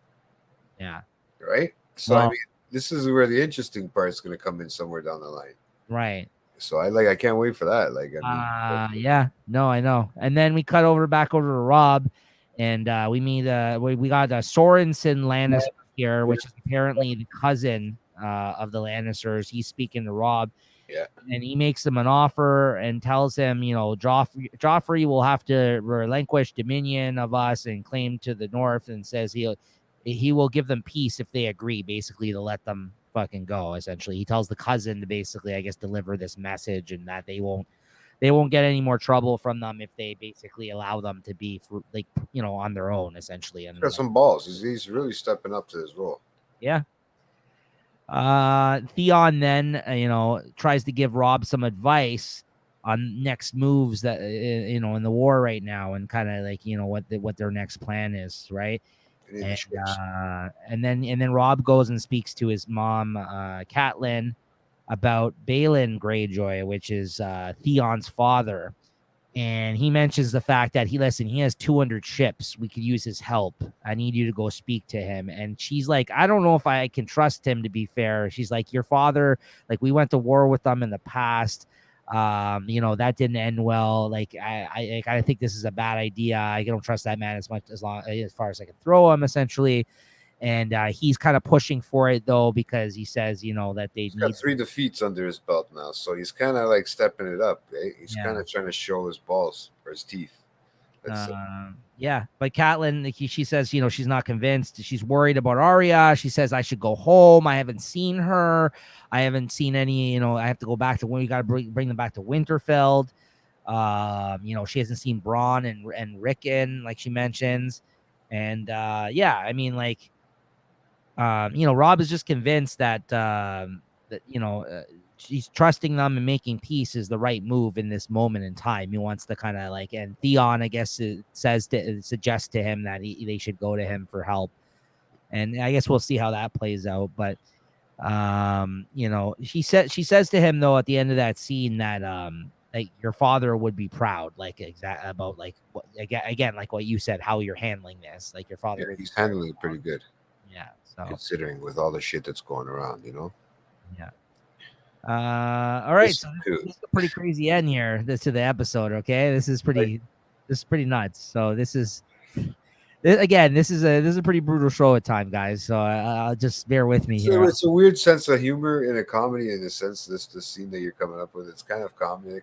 yeah. right? So I Well, mean, this is where the interesting part is going to come in somewhere down the line. right. So I can't wait for that. Like, I mean, Yeah, no, I know. And then we cut back over to Rob, and we meet we got Sorensen Lannister here, which is apparently the cousin of the Lannisters. He's speaking to Rob, yeah, and he makes him an offer and tells him, Joffrey will have to relinquish dominion of us and claim to the north, and says he will give them peace if they agree, basically, to let them fucking go. Essentially, he tells the cousin to basically, I guess, deliver this message, and that they won't get any more trouble from them if they basically allow them to be like, on their own, essentially. he's And got like, some balls. He's really stepping up to his role. yeah. Theon then, tries to give Rob some advice on next moves that, in the war right now, and kind of like, what their next plan is, right? And Initiatives. and then Rob goes and speaks to his mom, Catelyn, about Balin Greyjoy, which is Theon's father. And he mentions the fact that he has 200 ships. We could use his help. I need you to go speak to him. And she's like, I don't know if I can trust him, to be fair. She's like, your father, like, we went to war with them in the past. That didn't end well. Like, I think this is a bad idea. I don't trust that man as far as I can throw him, essentially. And he's kind of pushing for it, though, because he says, that they He's got need. 3 defeats under his belt now, so he's kind of like stepping it up. Eh? He's kind Yeah. of trying to show his balls or his teeth. Yeah, but Catelyn, like, she says, she's not convinced. She's worried about Arya. She says, I should go home. I haven't seen her. I haven't seen any. I have to go back to when we got to bring them back to Winterfell. She hasn't seen Braun and Rickon, like she mentions, and yeah, I mean, like, Rob is just convinced that she's trusting them and making peace is the right move in this moment in time. He wants to kind of like, and Theon, I guess, suggests to him that they should go to him for help, and I guess we'll see how that plays out. But she says to him, though, at the end of that scene, that like, your father would be proud, like, about, like, what, again, like what you said, how you're handling this, like, your father Yeah, would be he's very handling it pretty good, yeah. So considering with all the shit that's going around. yeah. All right. This So too. this is a pretty crazy end here to the episode. Okay, this is pretty nuts. So this is a pretty brutal show at time, guys. So I'll just bear with me So here. it's a weird sense of humor in a comedy, in the sense this scene that you're coming up with. It's kind of comic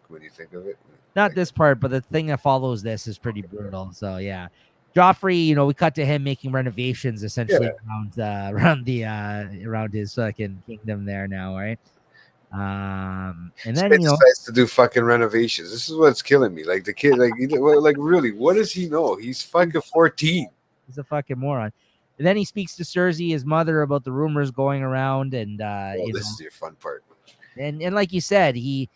when you think of it. Not Like, this part, but the thing that follows this is pretty brutal. So yeah. Joffrey, we cut to him making renovations yeah, essentially around his fucking kingdom there now, right? And This then guy decides to do fucking renovations. This is what's killing me. Like the kid, like really, what does he know? He's fucking 14. he's a fucking moron. And then he speaks to Cersei, his mother, about the rumors going around, and Oh, this is your fun part. and like you said, you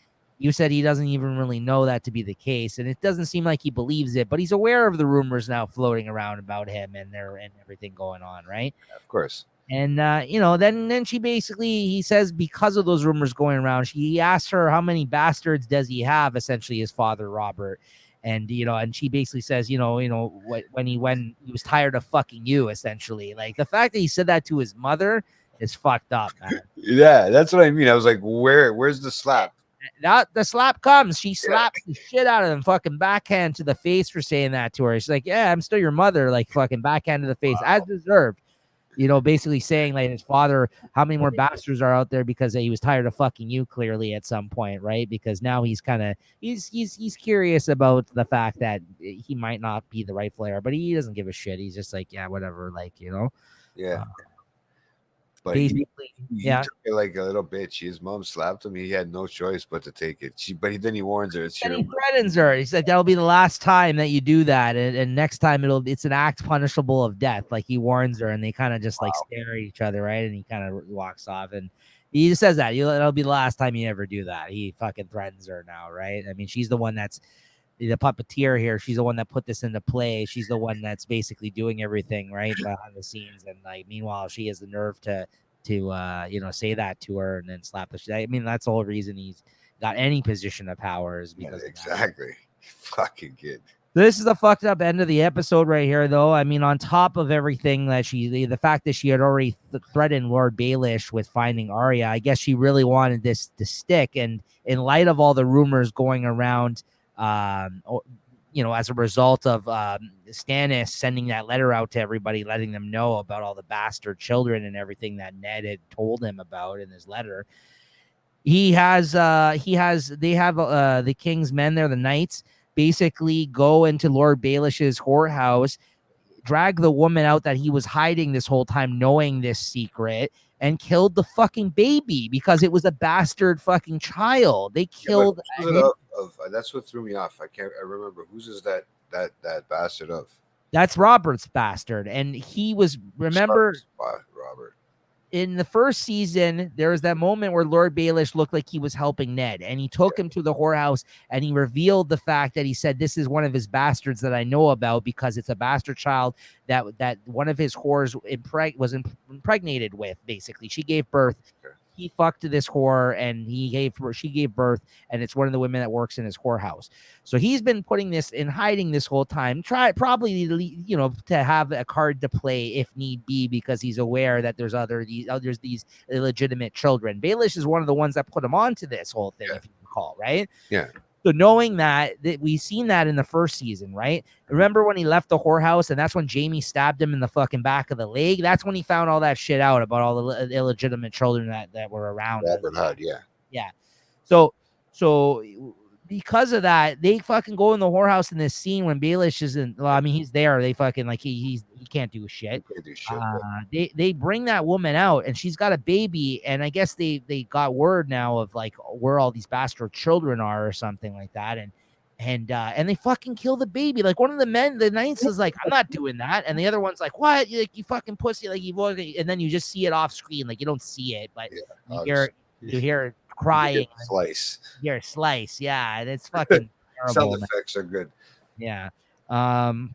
said he doesn't even really know that to be the case, and it doesn't seem like he believes it, but he's aware of the rumors now floating around about him and everything going on, right? Of course. And then she basically, he says, because of those rumors going around, he asks her how many bastards does he have, essentially his father Robert. And and she basically says, when he was tired of fucking you, essentially. Like, the fact that he said that to his mother is fucked up, man. Yeah, that's what I mean. I was like, where's the slap? That the slap comes. She slaps the shit out of him, fucking backhand to the face for saying that to her. She's like, yeah, I'm still your mother, like fucking backhand to the face, as deserved. Basically saying, like, his father, how many more bastards are out there because he was tired of fucking you, clearly, at some point, right? Because now he's kind of he's curious about the fact that he might not be the rightful heir, but he doesn't give a shit. He's just like, yeah, whatever, like, Yeah. But basically, he took it like a little bitch. His mom slapped him. He had no choice but to take it. Then he warns her. And he threatens her. He said, that'll be the last time that you do that, and next time it's an act punishable of death. Like, he warns her, and they kind of just like stare at each other, right? And he kind of walks off, and he just says that it'll be the last time you ever do that. He fucking threatens her now, right? I mean, she's the one that's the puppeteer here. She's the one that put this into play. She's the one that's basically doing everything right behind the scenes, and like, meanwhile, she has the nerve to say that to her and then slap the shit. I mean, that's the whole reason he's got any position of power, is because exactly. Fucking kid. This is a fucked up end of the episode right here, though. I mean, on top of everything that the fact that she had already threatened Lord Baelish with finding Arya, I guess she really wanted this to stick. And in light of all the rumors going around, as a result of Stannis sending that letter out to everybody, letting them know about all the bastard children and everything that Ned had told him about in his letter, they have the king's men there, the knights, basically go into Lord Baelish's whorehouse, drag the woman out that he was hiding this whole time, knowing this secret, and killed the fucking baby because it was a bastard fucking child. They killed. That's what threw me off. I remember whose is that bastard of. That's Robert's bastard, and he was Robert. In the first season, there was that moment where Lord Baelish looked like he was helping Ned, and he took him to the whorehouse, and he revealed the fact that he said, this is one of his bastards that I know about because it's a bastard child that one of his whores was impregnated with, basically. She gave birth. He fucked this whore, and she gave birth, and it's one of the women that works in his whorehouse. So he's been putting this in hiding this whole time. Probably to have a card to play if need be, because he's aware that there's these illegitimate children. Baelish is one of the ones that put him onto this whole thing, if you recall, right? Yeah. So knowing that we've seen that in the first season, right? Remember when he left the whorehouse and that's when Jaime stabbed him in the fucking back of the leg? That's when he found all that shit out about all the illegitimate children that were around. Robert Hood, yeah. Yeah. So because of that, they fucking go in the whorehouse in this scene when Baelish isn't. Well, I mean, he's there. They fucking like he can't do shit. They bring that woman out, and she's got a baby. And I guess they got word now of like where all these bastard children are or something like that. And they fucking kill the baby. Like, one of the knights is like, I'm not doing that. And the other one's like, what? You fucking pussy. Like, and then you just see it off screen. Like, you don't see it, but you hear it crying. Slice. You're a slice. Yeah. And it's fucking terrible. Sound effects are good. Yeah. And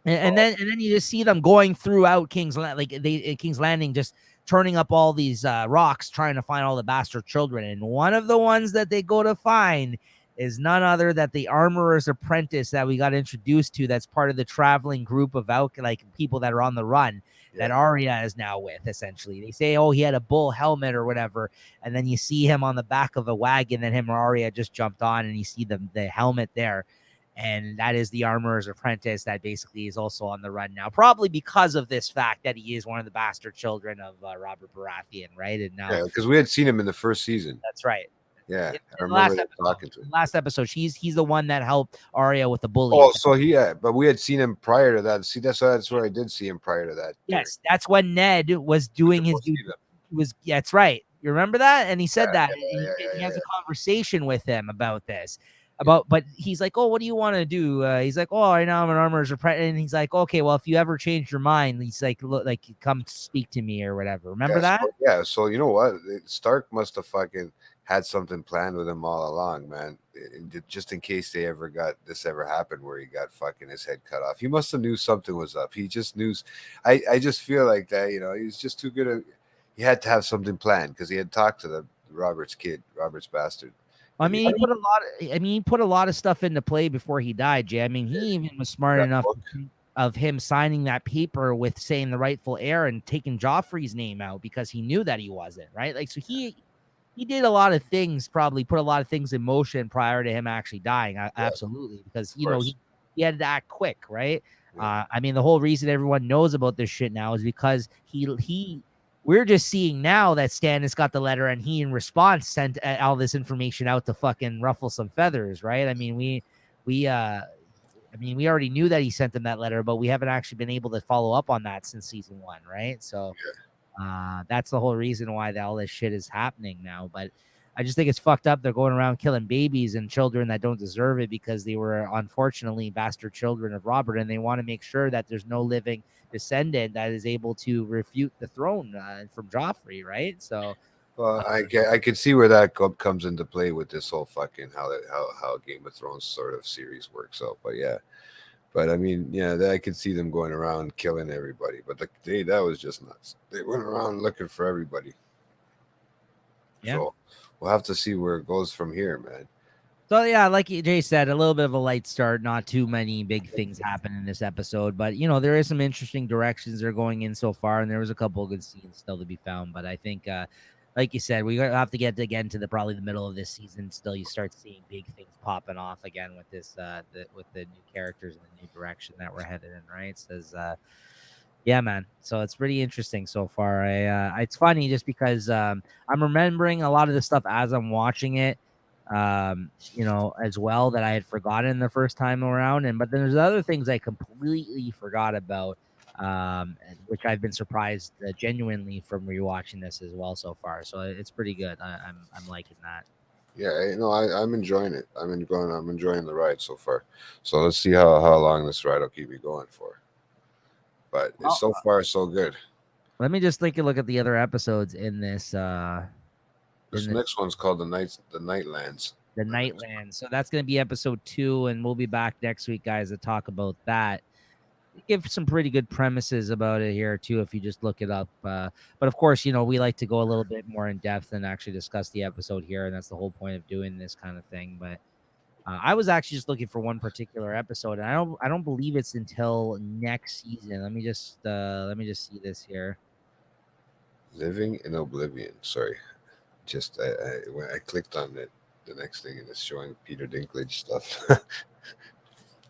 then you just see them going throughout King's Landing, just turning up all these rocks, trying to find all the bastard children. And one of the ones that they go to find is none other than the armorer's apprentice that we got introduced to. That's part of the traveling group of people that are on the run that Arya is now with. Essentially, they say, oh, he had a bull helmet or whatever, and then you see him on the back of a wagon, and him and Arya just jumped on, and you see the helmet there. And that is the armorer's apprentice that basically is also on the run now, probably because of this fact that he is one of the bastard children of Robert Baratheon, right? And now, because we had seen him in the first season. That's right. Yeah, I remember talking to him. Last episode, he's the one that helped Arya with the bully. Oh, so but we had seen him prior to that. See, that's where I did see him prior to that. Yes, that's when Ned was doing his. That's right. You remember that? And he said Yeah, that he has yeah. a conversation with him about this. But he's like, oh, what do you want to do? He's like, oh, right now I'm an armorer's apprentice. And he's like, okay, well, if you ever change your mind, he's like, look, like, come speak to me or whatever. Remember that? So you know what? Stark must have fucking had something planned with him all along, man. Just in case this ever happened where he got fucking his head cut off. He must have knew something was up. He just knew. I just feel like that. You know, he's just too good at. He had to have something planned because he had talked to the Robert's bastard. I mean, he put a lot of stuff into play before he died, Jay. I mean, he even was smart enough of him signing that paper with saying the rightful heir and taking Joffrey's name out because he knew that he wasn't, right? Like, so he did a lot of things, probably put a lot of things in motion prior to him actually dying. Absolutely, because you know he had to act quick, right? Yeah. I mean, the whole reason everyone knows about this shit now is because we're just seeing now that Stannis got the letter and he in response sent all this information out to fucking ruffle some feathers, right? I mean, we already knew that he sent them that letter, but we haven't actually been able to follow up on that since season 1, right? So that's the whole reason why all this shit is happening now. But I just think it's fucked up. They're going around killing babies and children that don't deserve it because they were unfortunately bastard children of Robert, and they want to make sure that there's no living descendant that is able to refute the throne from Joffrey, right? So, well, I could see where that comes into play with this whole fucking how Game of Thrones sort of series works out. But yeah, but I mean, yeah, I could see them going around killing everybody. But that was just nuts. They went around looking for everybody. yeah. So we'll have to see where it goes from here, man. So yeah, like Jay said, a little bit of a light start. Not too many big things happen in this episode, but you know there is some interesting directions they're going in so far, and there was a couple of good scenes still to be found. But I think, like you said, we have to get again to probably the middle of this season. Still, you start seeing big things popping off again with this, with the new characters and the new direction that we're headed in. Right? Says, yeah, man. So it's pretty interesting so far. It's funny just because I'm remembering a lot of the stuff as I'm watching it, you know, as well that I had forgotten the first time around. But then there's other things I completely forgot about, which I've been surprised genuinely from rewatching this as well so far. So it's pretty good. I'm liking that. Yeah, you know, I'm enjoying it. I'm enjoying the ride so far. So let's see how long this ride will keep me going for. But it's so far so good. Let me just take a look at the other episodes in this. This next one's called the Nightlands. The Nightlands. So that's going to be episode 2, and we'll be back next week, guys, to talk about that. We give some pretty good premises about it here too, if you just look it up. But of course, you know, we like to go a little bit more in depth and actually discuss the episode here, and that's the whole point of doing this kind of thing. But I was actually just looking for one particular episode, and I don't believe it's until next season. Let me just see this here. Living in Oblivion. Sorry, just when I clicked on it, the next thing and it's showing Peter Dinklage stuff,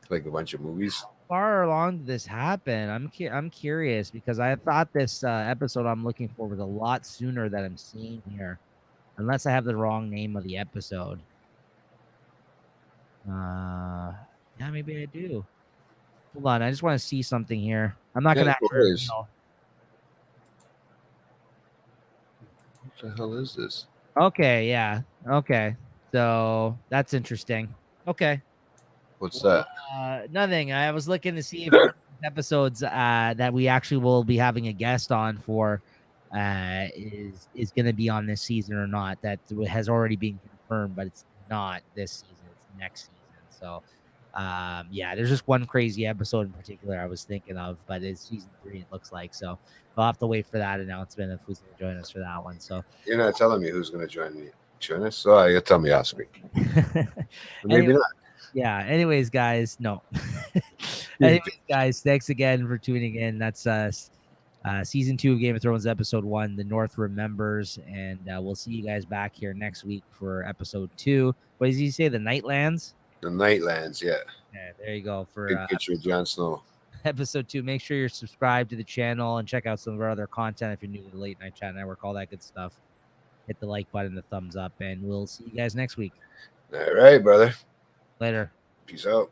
like a bunch of movies. Far along did this happen? I'm curious because I thought this episode I'm looking for was a lot sooner than I'm seeing here, unless I have the wrong name of the episode. Yeah, maybe I do. Hold on, I just want to see something here. I'm not gonna. What the hell is this? Okay, yeah. Okay, so that's interesting. Okay. What's that? Nothing. I was looking to see if episodes that we actually will be having a guest on for is going to be on this season or not. That has already been confirmed, but it's not this season. It's next season. So, yeah, there's just one crazy episode in particular I was thinking of, but it's season 3. It looks like so. We'll have to wait for that announcement of who's going to join us for that one. So you're not telling me who's going to join us. So you'll tell me off screen. Maybe not. Yeah. Anyways, guys, no. Anyways, guys, thanks again for tuning in. That's season 2 of Game of Thrones, episode 1, The North Remembers, and we'll see you guys back here next week for episode 2. What does he say? The Nightlands. The Nightlands, yeah. Yeah, there you go for Big picture of Jon Snow. Episode 2. Make sure you're subscribed to the channel and check out some of our other content if you're new to the Late Night Chat Network. All that good stuff. Hit the like button, the thumbs up, and we'll see you guys next week. All right, brother. Later. Peace out.